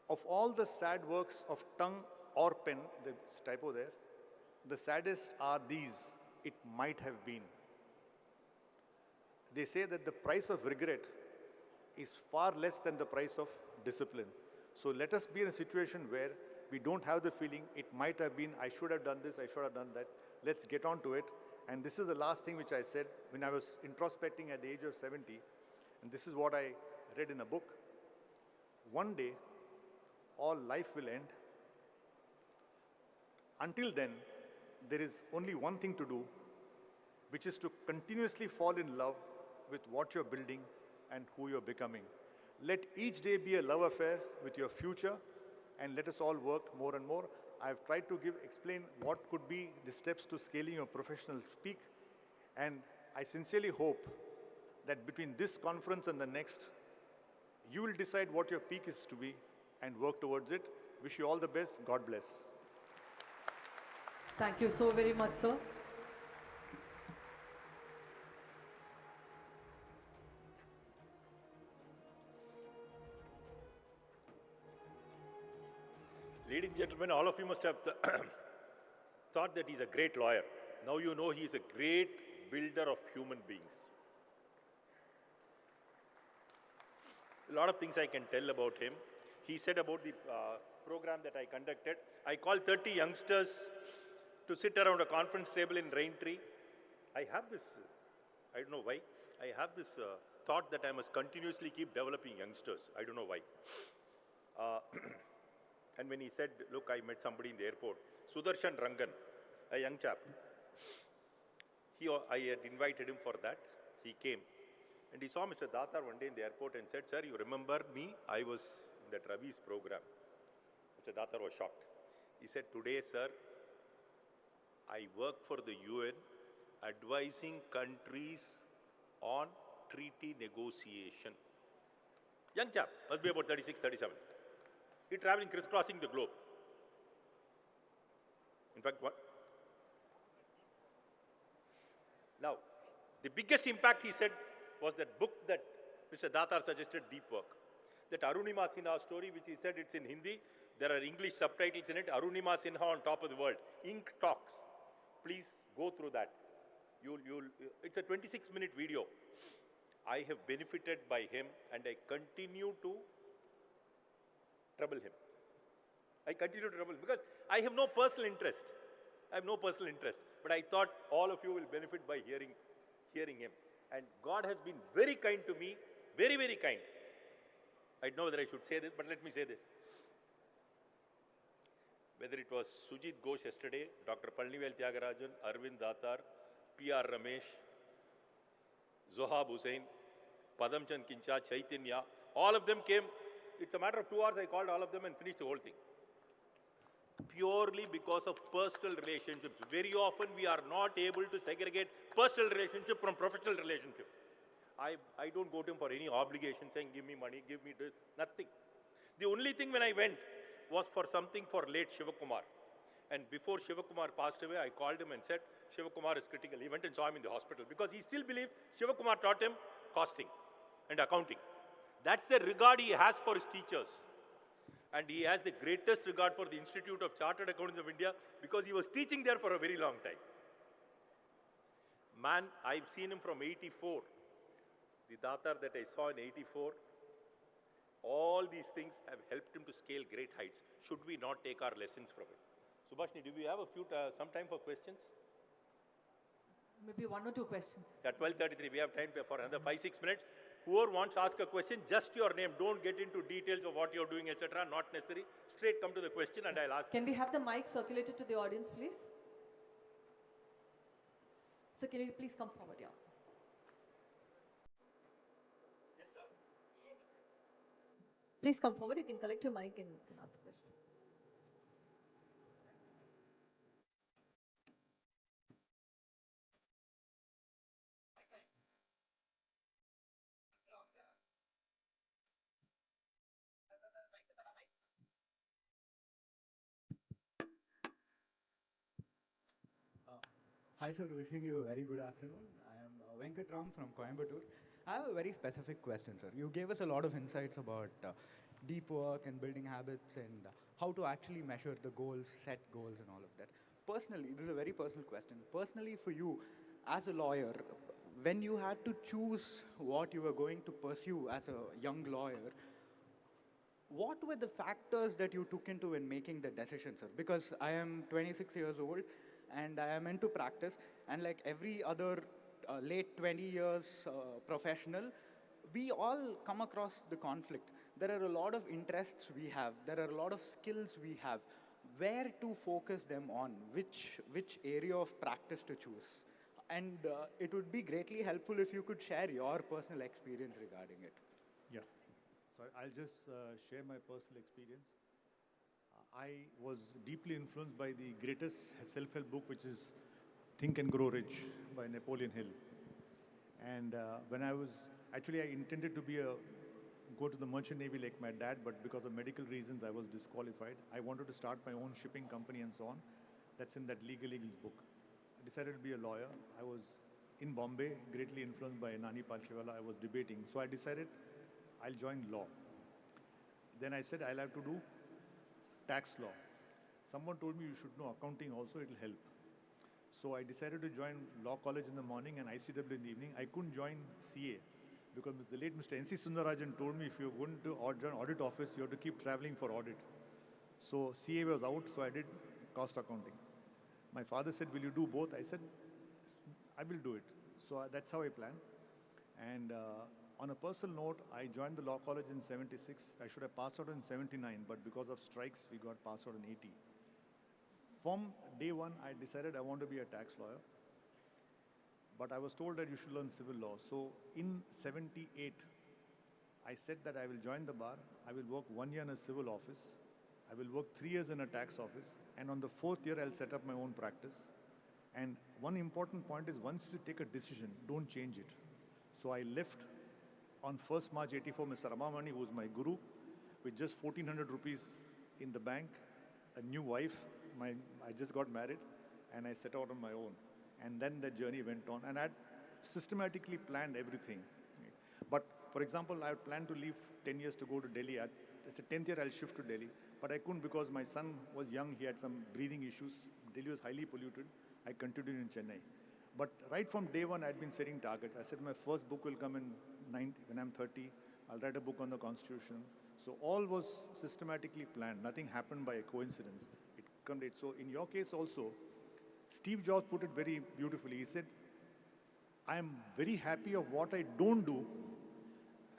Of all the sad works of tongue or pen, there's a typo there, the saddest are these, it might have been. They say that the price of regret is far less than the price of discipline. So let us be in a situation where we don't have the feeling, it might have been, I should have done this, I should have done that. Let's get on to it. And this is the last thing which I said when I was introspecting at the age of 70. And this is what I read in a book. One day, all life will end. Until then, there is only one thing to do, which is to continuously fall in love with what you're building and who you're becoming. Let each day be a love affair with your future, and let us all work more and more. I've tried to explain what could be the steps to scaling your professional peak, and I sincerely hope that between this conference and the next, you will decide what your peak is to be and work towards it. Wish you all the best. God bless. Thank you so very much, sir. Ladies and gentlemen, all of you must have thought that he's a great lawyer. Now you know he is a great builder of human beings. A lot of things I can tell about him. he said about the program that I conducted. I called 30 youngsters to sit around a conference table in Raintree. I have this, I don't know why, I have this thought that I must continuously keep developing youngsters. I don't know why. And when he said, look, I met somebody in the airport, Sudarshan Rangan, a young chap. I had invited him for that. He came. And he saw Mr. Datar one day in the airport and said, sir, you remember me? I was in that Ravi's program. Mr. Datar was shocked. He said, today, sir, I work for the UN advising countries on treaty negotiation. Young chap, must be about 36, 37. He traveling, crisscrossing the globe. In fact, what? Now, the biggest impact, he said, was that book that Mr. Datar suggested, Deep Work. That Arunima Sinha story, which he said it's in Hindi, there are English subtitles in it, Arunima Sinha on top of the world, Ink Talks. Please go through that. It's a 26-minute video. I have benefited by him and I continue to trouble him. I continue to trouble him because I have no personal interest. I have no personal interest. But I thought all of you will benefit by hearing him. And God has been very kind to me, very, very kind. I don't know whether I should say this, but let me say this. Whether it was Sujit Ghosh yesterday, Dr. Palnivel Tyagarajan, Arvind Datar, P.R. Ramesh, Zohab Hussain, Padamchand Kincha, Chaitanya, all of them came. It's a matter of 2 hours, I called all of them and finished the whole thing. Purely because of personal relationships. Very often we are not able to segregate personal relationship from professional relationship. I don't go to him for any obligation saying, give me money, give me this, nothing. The only thing when I went was for something for late Shivakumar. And before Shivakumar passed away, I called him and said, Shivakumar is critical. He went and saw him in the hospital because he still believes Shivakumar taught him costing and accounting. That's the regard he has for his teachers. And he has the greatest regard for the Institute of Chartered Accountants of India because he was teaching there for a very long time. Man, I've seen him from 84. The Datar that I saw in 84, all these things have helped him to scale great heights. Should we not take our lessons from it? Subhashni, do we have some time for questions? Maybe 1 or 2 questions. At 12:33, we have time for another 5-6 minutes. Whoever wants to ask a question, just your name. Don't get into details of what you're doing, etc. Not necessary. Straight come to the question and I'll ask. Can we have the mic circulated to the audience, please? So can you please come forward, yeah. Yes, sir. Please come forward. You can collect your mic and ask the question. Hi sir, wishing you a very good afternoon. I am Venkatram from Coimbatore. I have a very specific question, sir. You gave us a lot of insights about deep work and building habits and how to actually measure the goals, set goals and all of that. Personally, this is a very personal question. Personally for you, as a lawyer, when you had to choose what you were going to pursue as a young lawyer, what were the factors that you took into in making the decision, sir? Because I am 26 years old and I am into practice, and like every other late 20 years professional, we all come across the conflict. There are a lot of interests we have. There are a lot of skills we have. Where to focus them on? Which area of practice to choose? And it would be greatly helpful if you could share your personal experience regarding it. Yeah. So I'll just share my personal experience. I was deeply influenced by the greatest self-help book, which is Think and Grow Rich by Napoleon Hill. And when I intended to go to the merchant navy like my dad, but because of medical reasons, I was disqualified. I wanted to start my own shipping company and so on. That's in that Legal Eagles book. I decided to be a lawyer. I was in Bombay, greatly influenced by Nani Palkhiwala. I was debating. So I decided I'll join law. Then I said I'll have to do tax law. Someone told me you should know accounting also, it'll help. So I decided to join law college in the morning and ICW in the evening. I couldn't join CA because the late Mr. N.C. Sundarajan told me if you're going to join audit office, you have to keep traveling for audit. So CA was out, so I did cost accounting. My father said, will you do both? I said, I will do it. So that's how I plan. And on a personal note, I joined the law college in 76. I should have passed out in 79, but because of strikes, we got passed out in 80. From day one, I decided I want to be a tax lawyer. But I was told that you should learn civil law. So in 78, I said that I will join the bar. I will work 1 year in a civil office. I will work 3 years in a tax office. And on the 4th year, I'll set up my own practice. And one important point is once you take a decision, don't change it. So I left on 1st March 84, Mr. Ramamani, who was my guru, with just 1400 rupees in the bank, a new wife. I just got married, and I set out on my own. And then the journey went on, and I had systematically planned everything. But for example, I had planned to leave 10 years to go to Delhi. It's the 10th year I'll shift to Delhi, but I couldn't because my son was young. He had some breathing issues. Delhi was highly polluted. I continued in Chennai. But right from day one, I'd been setting targets. I said my first book will come when I'm 30. I'll write a book on the Constitution. So all was systematically planned. Nothing happened by a coincidence. It came late. So in your case also, Steve Jobs put it very beautifully. He said, I am very happy of what I don't do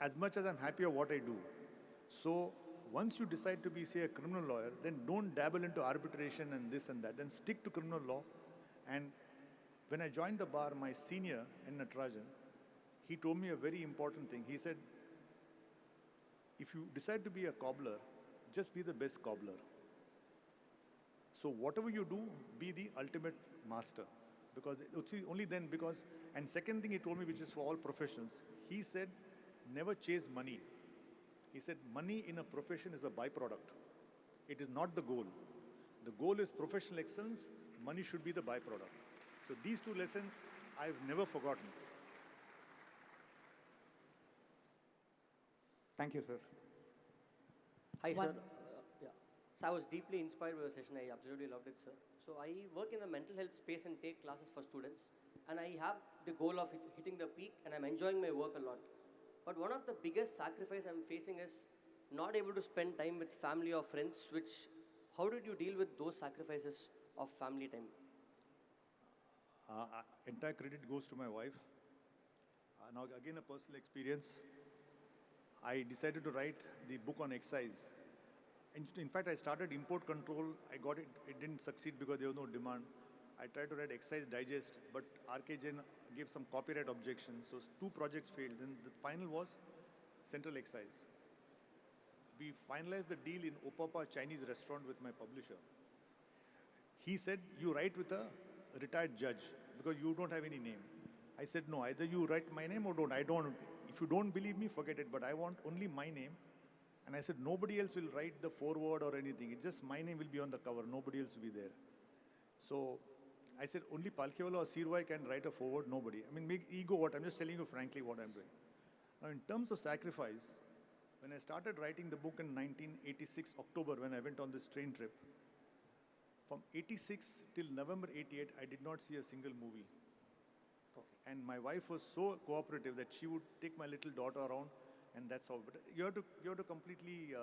as much as I'm happy of what I do. So once you decide to be, say, a criminal lawyer, then don't dabble into arbitration and this and that. Then stick to criminal law. And when I joined the bar, my senior in Natarajan, he told me a very important thing. He said, if you decide to be a cobbler, just be the best cobbler. So whatever you do, be the ultimate master. Because only then, and second thing he told me, which is for all professions, he said, never chase money. He said, money in a profession is a byproduct. It is not the goal. The goal is professional excellence. Money should be the byproduct. So these two lessons I've never forgotten. Thank you, sir. Hi, One- sir. Yeah. So I was deeply inspired by the session. I absolutely loved it, sir. So I work in the mental health space and take classes for students. And I have the goal of hitting the peak, and I'm enjoying my work a lot. But one of the biggest sacrifices I'm facing is not able to spend time with family or friends, how did you deal with those sacrifices of family time? Entire credit goes to my wife. Now again, a personal experience. I decided to write the book on excise. In fact, I started import control. I got it. It didn't succeed because there was no demand. I tried to write excise digest, but RKJ gave some copyright objections. So 2 projects failed. Then the final was central excise. We finalized the deal in Opapa Chinese restaurant with my publisher. He said, you write with a retired judge because you don't have any name. I said, no, either you write my name or don't. I don't. If you don't believe me, forget it. But I want only my name. And I said, nobody else will write the foreword or anything. It's just my name will be on the cover. Nobody else will be there. So I said, only Palkhiwala or Sirwai can write a foreword. Nobody. I mean, make ego what? I'm just telling you frankly what I'm doing. Now, in terms of sacrifice, when I started writing the book in 1986, October, when I went on this train trip, from 86 till November 88, I did not see a single movie. Okay. And my wife was so cooperative that she would take my little daughter around, and that's all. But you have to completely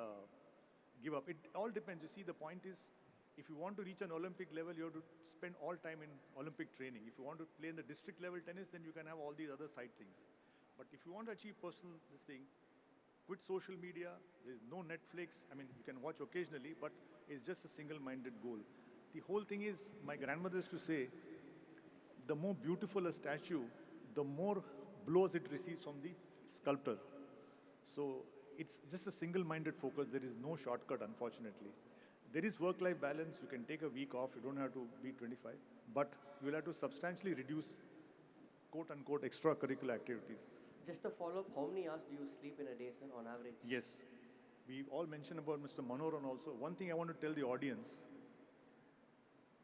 give up. It all depends. You see, the point is, if you want to reach an Olympic level, you have to spend all time in Olympic training. If you want to play in the district level tennis, then you can have all these other side things. But if you want to achieve personal this thing, quit social media. There's no Netflix. I mean, you can watch occasionally, but it's just a single-minded goal. The whole thing is, my grandmother used to say, the more beautiful a statue, the more blows it receives from the sculptor. So it's just a single-minded focus. There is no shortcut, unfortunately. There is work-life balance. You can take a week off. You don't have to be 25. But you will have to substantially reduce, quote-unquote, extracurricular activities. Just a follow-up, how many hours do you sleep in a day, sir, on average? Yes. We all mentioned about Mr. Manoran also. One thing I want to tell the audience,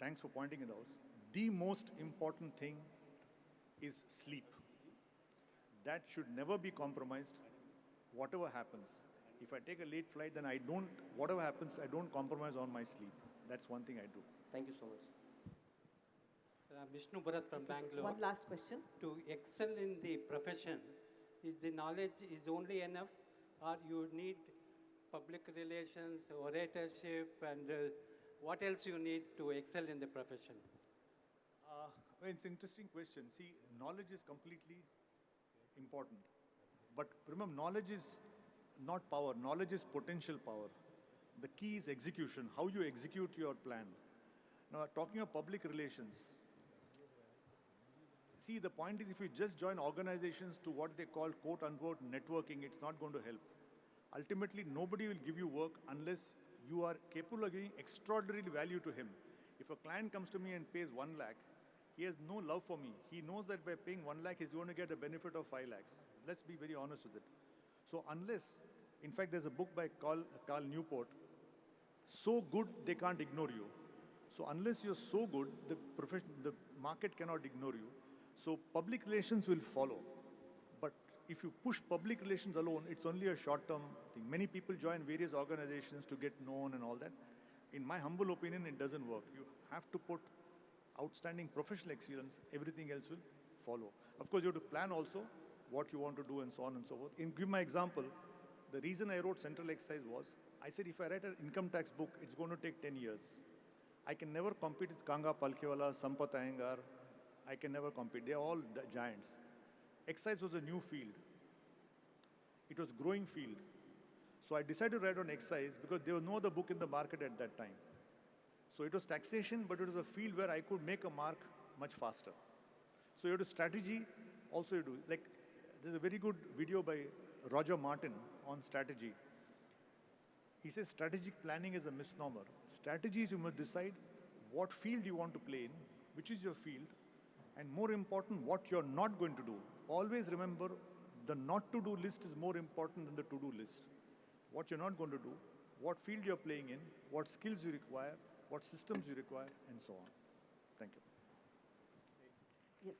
thanks for pointing it out. The most important thing is sleep. That should never be compromised, whatever happens. If I take a late flight, then whatever happens, I don't compromise on my sleep. That's one thing I do. Thank you so much. Sir, I'm Vishnu Bharat from Bangalore. One last question. To excel in the profession, Is the knowledge is only enough, or you need public relations, oratorship, and what else you need to excel in the profession? Well, it's an interesting question. See, knowledge is completely important. But remember, knowledge is not power. Knowledge is potential power. The key is execution, how you execute your plan. Now, talking of public relations, see, the point is if you just join organizations to what they call quote-unquote networking, it's not going to help. Ultimately, nobody will give you work unless you are capable of giving extraordinary value to him. If a client comes to me and pays 1 lakh, he has no love for me. He knows that by paying 1 lakh, he's going to get a benefit of 5 lakhs. Let's be very honest with it. So unless, in fact, there's a book by Carl Newport, So Good They Can't Ignore You. So unless you're so good, the market cannot ignore you. So public relations will follow. But if you push public relations alone, it's only a short-term thing. Many people join various organizations to get known and all that. In my humble opinion, it doesn't work. You have to put outstanding professional excellence, everything else will follow. Of course, you have to plan also what you want to do and so on and so forth. Give my example, the reason I wrote Central Excise was, I said if I write an income tax book, it's going to take 10 years. I can never compete with Kanga Palkhiwala, Sampath Iyengar. I can never compete. They're all giants. Excise was a new field. It was a growing field. So I decided to write on excise because there was no other book in the market at that time. So it was taxation, but it was a field where I could make a mark much faster. So you have to strategy, also you do. Like, there's a very good video by Roger Martin on strategy. He says strategic planning is a misnomer. Strategy is you must decide what field you want to play in, which is your field, and more important, what you're not going to do. Always remember, the not to do list is more important than the to do list. What you're not going to do, what field you're playing in, what skills you require, what systems you require, and so on. Thank you. Yes.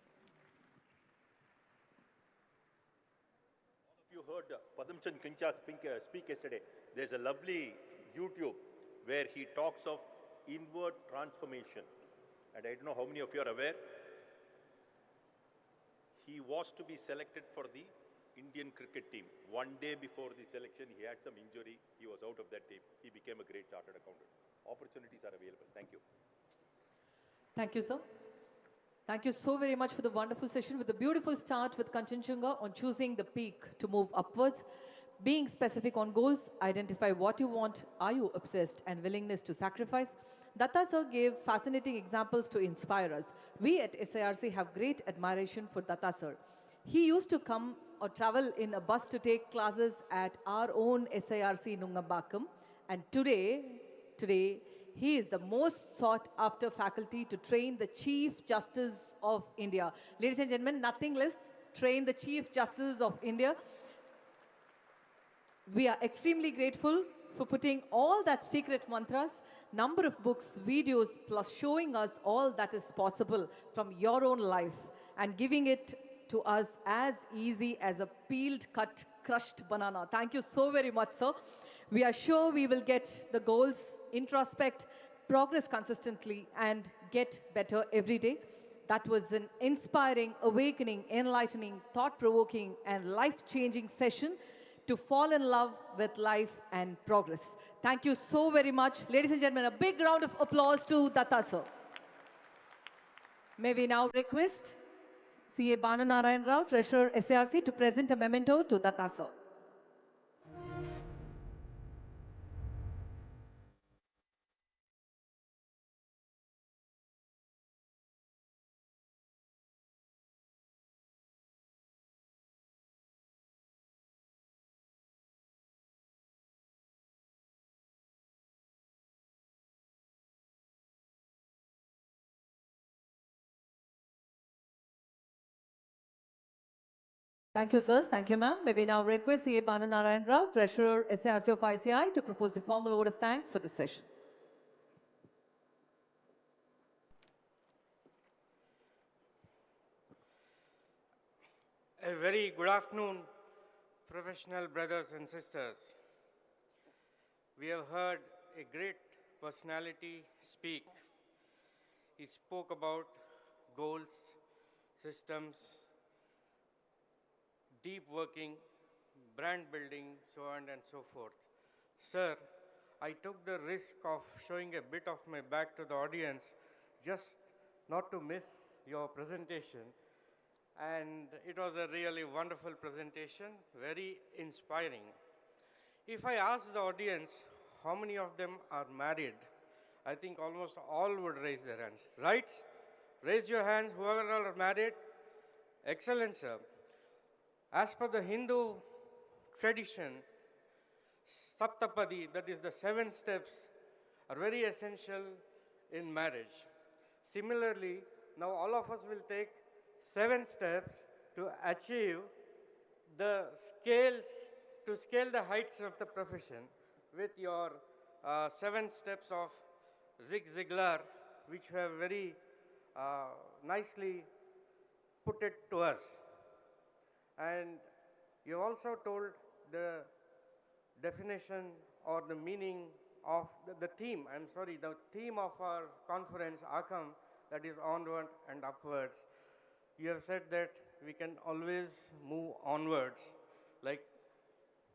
You heard Padamchand Kincha speak yesterday. There's a lovely YouTube where he talks of inward transformation. And I don't know how many of you are aware. He was to be selected for the Indian cricket team. One day before the selection, he had some injury. He was out of that team. He became a great chartered accountant. Opportunities are available. Thank you. Thank you, sir. Thank you so very much for the wonderful session with a beautiful start with Kanchenjunga on choosing the peak to move upwards, being specific on goals, identify what you want, are you obsessed, and willingness to sacrifice. Datta sir gave fascinating examples to inspire us. We at SIRC have great admiration for Datta sir. He used to come or travel in a bus to take classes at our own SIRC Nungambakam, and today, he is the most sought after faculty to train the Chief Justice of India. Ladies and gentlemen, nothing less, train the Chief Justice of India. We are extremely grateful for putting all that secret mantras, number of books, videos, plus showing us all that is possible from your own life and giving it to us as easy as a peeled, cut, crushed banana. Thank you so very much, sir. We are sure we will get the goals, introspect, progress consistently, and get better every day. That was an inspiring, awakening, enlightening, thought-provoking, and life-changing session to fall in love with life and progress. Thank you so very much. Ladies and gentlemen, a big round of applause to Datta sir. May we now request CA Bananarayan Rao, Treasurer SARC, to present a memento to Datta sir. Thank you, sirs. Thank you, ma'am. May we now request CA Bananarayan Rao, Treasurer SARC of ICAI, to propose the formal vote of thanks for this session. A very good afternoon, professional brothers and sisters. We have heard a great personality speak. He spoke about goals, systems, deep working, brand building, so on and so forth. Sir, I took the risk of showing a bit of my back to the audience just not to miss your presentation. And it was a really wonderful presentation, very inspiring. If I ask the audience how many of them are married, I think almost all would raise their hands, right? Raise your hands, whoever are married. Excellent, sir. As per the Hindu tradition, Saptapadi, that is the 7 steps, are very essential in marriage. Similarly, now all of us will take 7 steps to achieve the scales, to scale the heights of the profession with your 7 steps of Zig Ziglar, which you have very nicely put it to us. And you also told the definition or the meaning of the theme, the theme of our conference, ACAM, that is onward and upwards. You have said that we can always move onwards, like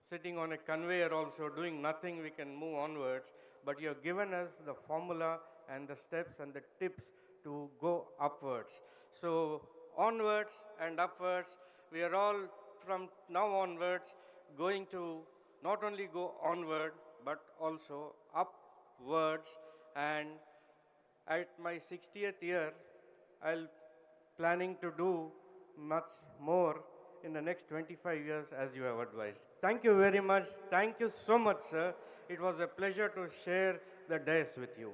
sitting on a conveyor also, doing nothing, we can move onwards. But you have given us the formula and the steps and the tips to go upwards. So onwards and upwards, we are all from now onwards going to not only go onward, but also upwards. And at my 60th year, I'll planning to do much more in the next 25 years as you have advised. Thank you very much. Thank you so much, sir. It was a pleasure to share the dais with you.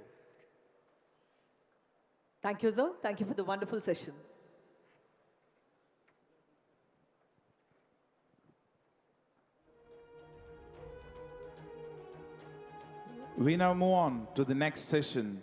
Thank you, sir. Thank you for the wonderful session. We now move on to the next session.